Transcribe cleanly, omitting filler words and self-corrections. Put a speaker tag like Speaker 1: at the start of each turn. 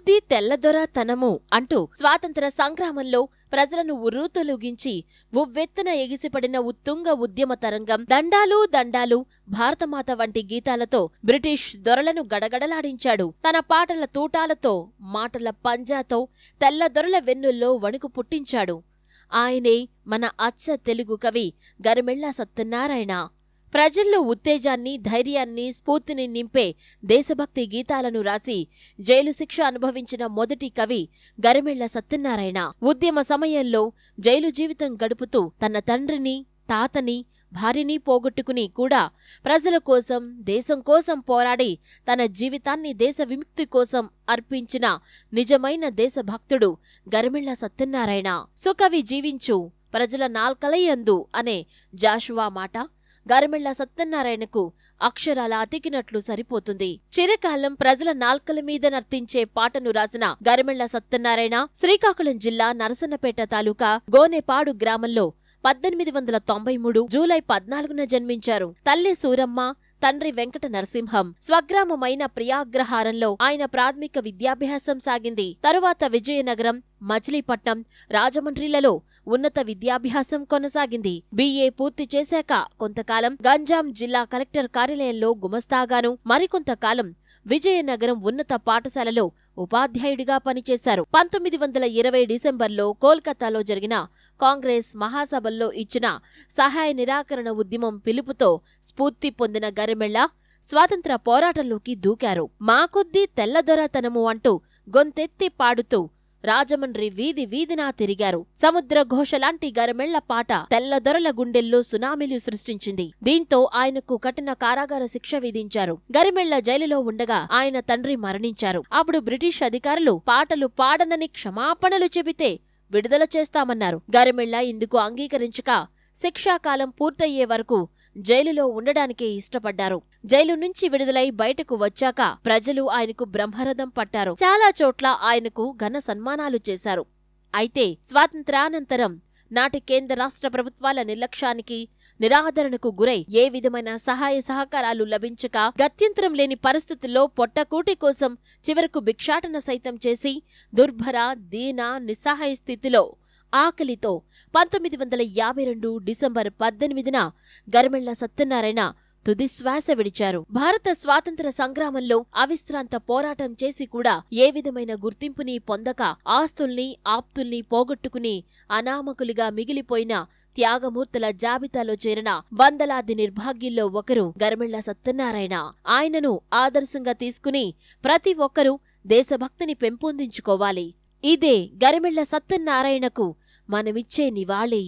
Speaker 1: కొద్దీ తెల్లదొరతనము అంటూ స్వాతంత్ర సంగ్రామంలో ప్రజలను ఉర్రూతలూగించి ఉవ్వెత్తున ఎగిసిపడిన ఉత్తుంగ ఉద్యమ తరంగం దండాలు దండాలు భారతమాత వంటి గీతాలతో బ్రిటిష్ దొరలను గడగడలాడించాడు. తన పాటల తూటాలతో మాటల పంజాతో తెల్లదొరల వెన్నుల్లో వణుకు పుట్టించాడు. ఆయనే మన అచ్చ తెలుగు కవి గరిమెళ్ళ సత్యనారాయణ. ప్రజల్లో ఉత్తేజాన్ని, ధైర్యాన్ని, స్ఫూర్తిని నింపే దేశభక్తి గీతాలను రాసి జైలు శిక్ష అనుభవించిన మొదటి కవి గరిమెళ్ళ సత్యనారాయణ. ఉద్యమ సమయంలో జైలు జీవితం గడుపుతూ తన తండ్రిని, తాతని, భార్యని పోగొట్టుకుని కూడా ప్రజల కోసం, దేశం కోసం పోరాడి తన జీవితాన్ని దేశ విముక్తి కోసం అర్పించిన నిజమైన దేశభక్తుడు గరిమెళ్ళ సత్యనారాయణ. సుకవి జీవించు ప్రజల నాల్కలయందు అనే జాషువా మాట గరిమెళ్ళ సత్యనారాయణకు అక్షరాల అతికినట్లు సరిపోతుంది. చిరకాలం ప్రజల నాల్కల మీద నర్తించే పాటను రాసిన గరిమెళ్ళ సత్యనారాయణ శ్రీకాకుళం జిల్లా నరసన్నపేట తాలూకా గోనెపాడు గ్రామంలో 1893 జూలై 14న జన్మించారు. తల్లి సూరమ్మ, తండ్రి వెంకట నరసింహం. స్వగ్రామమైన ప్రియాగ్రహారంలో ఆయన ప్రాథమిక విద్యాభ్యాసం సాగింది. తరువాత విజయనగరం, మచిలీపట్నం, రాజమండ్రిలలో ఉన్నత విద్యాభ్యాసం కొనసాగింది. BA పూర్తి చేశాక కొంతకాలం గంజాం జిల్లా కలెక్టర్ కార్యాలయంలో గుమస్తాగాను, మరికొంతకాలం విజయనగరం ఉన్నత పాఠశాలలో ఉపాధ్యాయుడిగా పనిచేశారు. 1920 డిసెంబర్లో కోల్కతాలో జరిగిన కాంగ్రెస్ మహాసభల్లో ఇచ్చిన సహాయ నిరాకరణ ఉద్యమం పిలుపుతో స్ఫూర్తి పొందిన గరిమెళ్ళ స్వాతంత్ర పోరాటంలోకి దూకారు. మా కొద్దీ తెల్లదొరతనము అంటూ గొంతెత్తి పాడుతూ రాజమండ్రి వీధి వీధినా తిరిగారు. సముద్ర ఘోషలాంటి గరిమెళ్ళ పాట తెల్లదొరల గుండెల్లో సునామీలు సృష్టించింది. దీంతో ఆయనకు కఠిన కారాగార శిక్ష విధించారు. గరిమెళ్ళ జైలులో ఉండగా ఆయన తండ్రి మరణించారు. అప్పుడు బ్రిటిష్ అధికారులు పాటలు పాడనని క్షమాపణలు చెబితే విడుదల చేస్తామన్నారు. గరిమెళ్ళ ఇందుకు అంగీకరించక శిక్షాకాలం పూర్తయ్యే వరకు జైలులో ఉండడానికే ఇష్టపడ్డారు. జైలు నుంచి విడుదలై బయటకు వచ్చాక ప్రజలు ఆయనకు బ్రహ్మరథం పట్టారు. చాలా చోట్ల ఆయనకు ఘన సన్మానాలు చేశారు. అయితే స్వాతంత్ర్యానంతరం నాటి కేంద్ర రాష్ట్ర ప్రభుత్వాల నిర్లక్ష్యానికి, నిరాదరణకు గురై ఏ విధమైన సహాయ సహకారాలు లభించక గత్యంతరం లేని పరిస్థితుల్లో పొట్టకూటి కోసం చివరకు భిక్షాటన సైతం చేసి దుర్భర, దీన, నిస్సహాయ స్థితిలో ఆకలితో 1952 డిసెంబర్ 18న గరిమెళ్ళ సత్యనారాయణ తుదిశ్వాస విడిచారు. భారత స్వాతంత్ర సంగ్రామంలో అవిశ్రాంత పోరాటం చేసి కూడా ఏ విధమైన గుర్తింపుని పొందక ఆస్తుల్ని, ఆప్తుల్ని పోగొట్టుకుని అనామకులుగా మిగిలిపోయిన త్యాగమూర్తుల జాబితాలో చేరిన వందలాది నిర్భాగ్యుల్లో ఒకరు గరిమెళ్ళ సత్యనారాయణ. ఆయనను ఆదర్శంగా తీసుకుని ప్రతి ఒక్కరూ దేశభక్తిని పెంపొందించుకోవాలి. ఇదే గరిమెళ్ళ సత్యనారాయణకు మనమిచ్చే నివాళి.